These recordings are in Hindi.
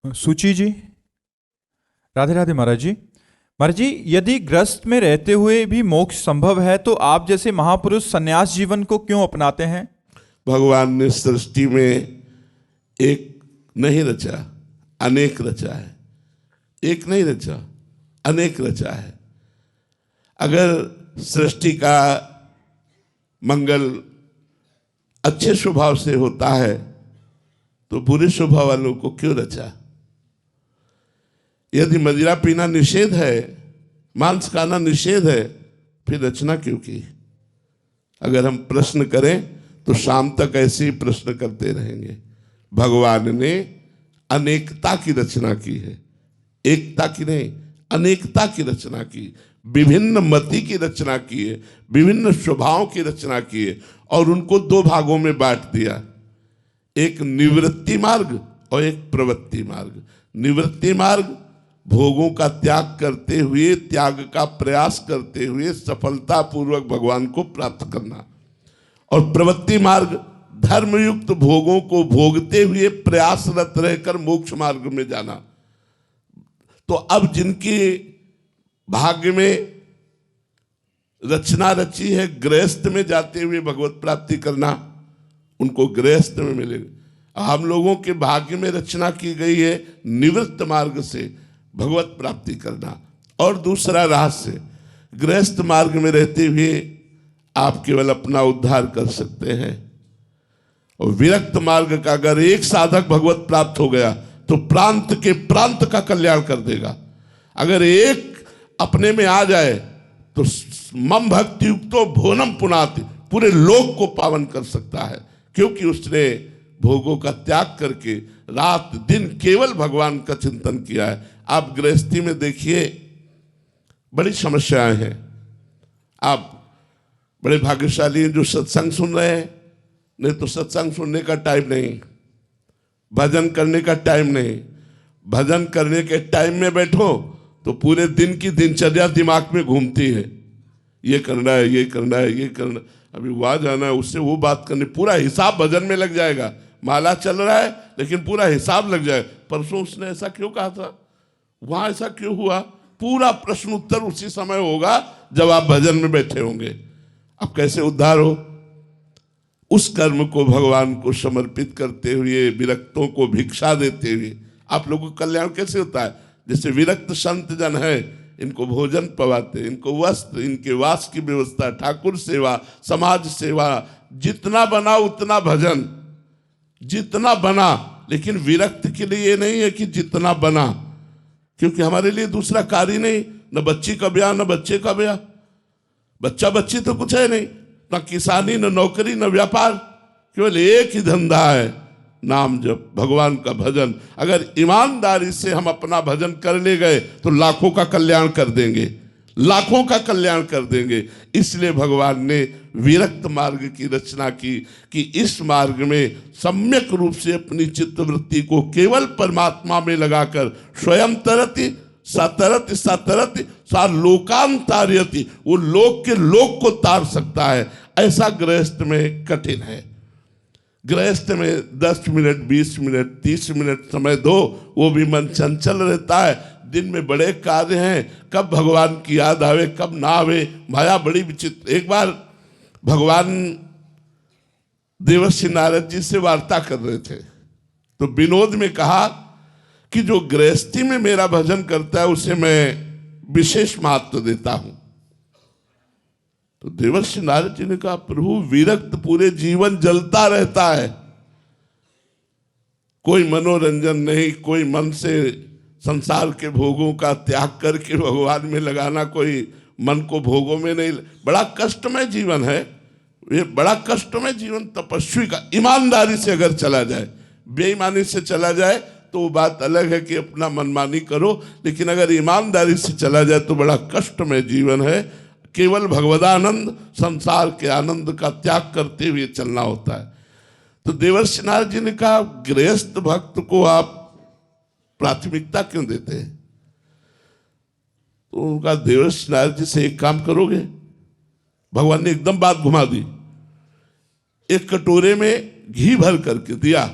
सुची जी, राधे राधे महाराज जी। महाराज जी, यदि ग्रस्त में रहते हुए भी मोक्ष संभव है तो आप जैसे महापुरुष सन्यास जीवन को क्यों अपनाते हैं? भगवान ने सृष्टि में एक नहीं रचा, अनेक रचा है। एक नहीं रचा, अनेक रचा है। अगर सृष्टि का मंगल अच्छे स्वभाव से होता है तो बुरे स्वभाव वालों को क्यों रचा? यदि मदिरा पीना निषेध है, मांस खाना निषेध है, फिर रचना क्यों की? अगर हम प्रश्न करें तो शाम तक ऐसे ही प्रश्न करते रहेंगे। भगवान ने अनेकता की रचना की है, एकता की नहीं, अनेकता की रचना की, विभिन्न मति की रचना की है, विभिन्न स्वभावों की रचना की है और उनको दो भागों में बांट दिया, एक निवृत्ति मार्ग और एक प्रवृत्ति मार्ग। निवृत्ति मार्ग भोगों का त्याग करते हुए, त्याग का प्रयास करते हुए सफलता पूर्वक भगवान को प्राप्त करना, और प्रवृत्ति मार्ग धर्मयुक्त भोगों को भोगते हुए प्रयासरत रहकर मोक्ष मार्ग में जाना। तो अब जिनकी भाग्य में रचना रची है गृहस्थ में जाते हुए भगवत प्राप्ति करना, उनको गृहस्थ में मिलेगा। हम लोगों के भाग्य में रचना की गई है निवृत्त मार्ग से भगवत प्राप्ति करना। और दूसरा रहस्य, गृहस्थ मार्ग में रहते हुए आप केवल अपना उद्धार कर सकते हैं, और विरक्त मार्ग का अगर एक साधक भगवत प्राप्त हो गया तो प्रांत के प्रांत का कल्याण कर देगा। अगर एक अपने में आ जाए तो मम भक्ति युक्तो भुवनम पुनाति, पूरे लोक को पावन कर सकता है, क्योंकि उसने भोगों का त्याग करके रात दिन केवल भगवान का चिंतन किया है। आप गृहस्थी में देखिए बड़ी समस्याएं हैं। आप बड़े भाग्यशाली हैं जो सत्संग सुन रहे हैं, नहीं तो सत्संग सुनने का टाइम नहीं, भजन करने का टाइम नहीं। भजन करने के टाइम में बैठो तो पूरे दिन की दिनचर्या दिमाग में घूमती है, ये करना है, ये करना है, ये करना, अभी वहाँ जाना है, उससे वो बात करनी, पूरा हिसाब भजन में लग जाएगा। माला चल रहा है लेकिन पूरा हिसाब लग जाए, परसों उसने ऐसा क्यों कहा था, वहाँ ऐसा क्यों हुआ, पूरा प्रश्न उत्तर उसी समय होगा जब आप भजन में बैठे होंगे। अब कैसे उद्धार हो? उस कर्म को भगवान को समर्पित करते हुए, विरक्तों को भिक्षा देते हुए आप लोगों का कल्याण कैसे होता है? जैसे विरक्त संत जन है, इनको भोजन पवाते, इनको वस्त्र, इनके वास की व्यवस्था, ठाकुर सेवा, समाज सेवा, जितना बना उतना भजन, जितना बना। लेकिन विरक्त के लिए ये नहीं है कि जितना बना, क्योंकि हमारे लिए दूसरा कार्य नहीं, न बच्ची का ब्याह न बच्चे का ब्याह, बच्चा बच्ची तो कुछ है नहीं, न किसानी न नौकरी न व्यापार, केवल एक ही धंधा है, नाम जप, भगवान का भजन। अगर ईमानदारी से हम अपना भजन कर ले गए तो लाखों का कल्याण कर देंगे, लाखों का कल्याण कर देंगे। इसलिए भगवान ने विरक्त मार्ग की रचना की कि इस मार्ग में सम्यक रूप से अपनी चित्तवृत्ति को केवल परमात्मा में लगाकर स्वयं तरति सतरति सतरति सा लोकांतार्यति, वो लोक के लोक को तार सकता है। ऐसा गृहस्थ में कठिन है। गृहस्थ में 10 मिनट 20 मिनट 30 मिनट समय दो, वो भी मन चंचल रहता है। दिन में बड़े कार्य हैं, कब भगवान की याद आवे कब ना आवे, माया बड़ी विचित्र। एक बार भगवान देवर्षि नारद जी से वार्ता कर रहे थे तो विनोद में कहा कि जो गृहस्थी में मेरा भजन करता है उसे मैं विशेष महत्व देता हूं। तो देवर्षि नारद जी ने कहा, प्रभु विरक्त पूरे जीवन जलता रहता है, कोई मनोरंजन नहीं, कोई मन से संसार के भोगों का त्याग करके भगवान में लगाना, कोई मन को भोगों में नहीं, बड़ा कष्टमय जीवन है ये, बड़ा कष्टमय जीवन तपस्वी का। ईमानदारी से अगर चला जाए, बेईमानी से चला जाए तो वो बात अलग है कि अपना मनमानी करो, लेकिन अगर ईमानदारी से चला जाए तो बड़ा कष्टमय जीवन है। केवल भगवदानंद, संसार के आनंद का त्याग करते हुए चलना होता है। तो देवर्षि नारद जी ने कहा, गृहस्थ भक्त को आप प्राथमिकता क्यों देते हैं? तो उनका देवर्षि नारद जी से एक काम करोगे? भगवान ने एकदम बात घुमा दी। एक कटोरे में घी भर करके दिया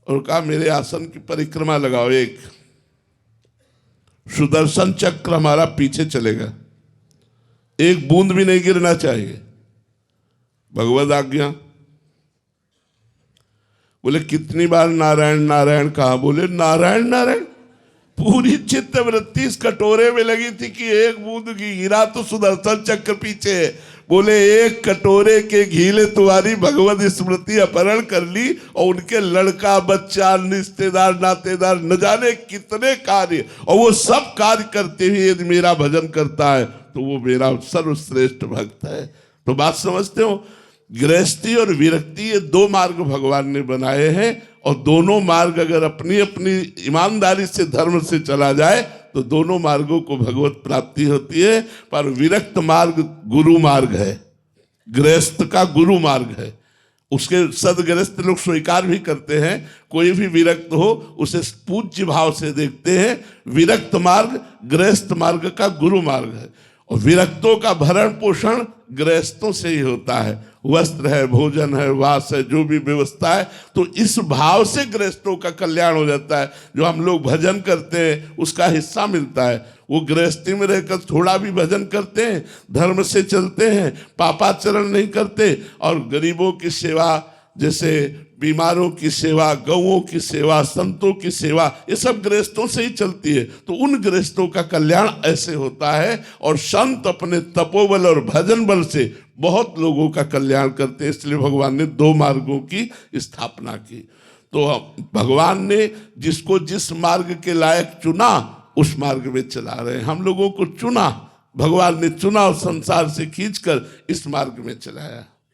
और कहा मेरे आसन की परिक्रमा लगाओ, एक सुदर्शन चक्र हमारा पीछे चलेगा, एक बूंद भी नहीं गिरना चाहिए, भगवद आज्ञा। बोले कितनी बार नारायण नारायण कहा? बोले नारायण नारायण। पूरी चित्त वृत्ति इस कटोरे में लगी थी कि एक बूंद घी गिरा तो सुदर्शन चक्र पीछे है। बोले एक कटोरे के घी ने तुम्हारी भगवत स्मृति अपहरण कर ली और उनके लड़का बच्चा रिश्तेदार नातेदार न जाने कितने कार्य, और वो सब कार्य करते हुए यदि मेरा भजन करता है तो वो मेरा सर्वश्रेष्ठ भक्त है। तो बात समझते हो? गृहस्थी और विरक्ति ये दो मार्ग भगवान ने बनाए हैं, और दोनों मार्ग अगर अपनी अपनी ईमानदारी से धर्म से चला जाए तो दोनों मार्गों को भगवत प्राप्ति होती है। पर विरक्त मार्ग गुरु मार्ग है, गृहस्थ का गुरु मार्ग है। उसके सदगृहस्थ लोग स्वीकार भी करते हैं, कोई भी विरक्त हो उसे पूज्य भाव से देखते हैं। विरक्त मार्ग गृहस्थ मार्ग का गुरु मार्ग है, और विरक्तों का भरण पोषण गृहस्थों से ही होता है। वस्त्र है, भोजन है, वास है, जो भी व्यवस्था है, तो इस भाव से गृहस्थों का कल्याण हो जाता है। जो हम लोग भजन करते हैं उसका हिस्सा मिलता है। वो गृहस्थी में रहकर थोड़ा भी भजन करते हैं, धर्म से चलते हैं, पापाचरण नहीं करते, और गरीबों की सेवा, जैसे बीमारों की सेवा, गौओं की सेवा, संतों की सेवा, ये सब गृहस्थों से ही चलती है। तो उन गृहस्थों का कल्याण ऐसे होता है, और संत अपने तपोबल और भजन बल से बहुत लोगों का कल्याण करते हैं। इसलिए भगवान ने दो मार्गों की स्थापना की। तो भगवान ने जिसको जिस मार्ग के लायक चुना उस मार्ग में चला रहे हैं। हम लोगों को चुना, भगवान ने चुना और संसार से खींचकर इस मार्ग में चलाया।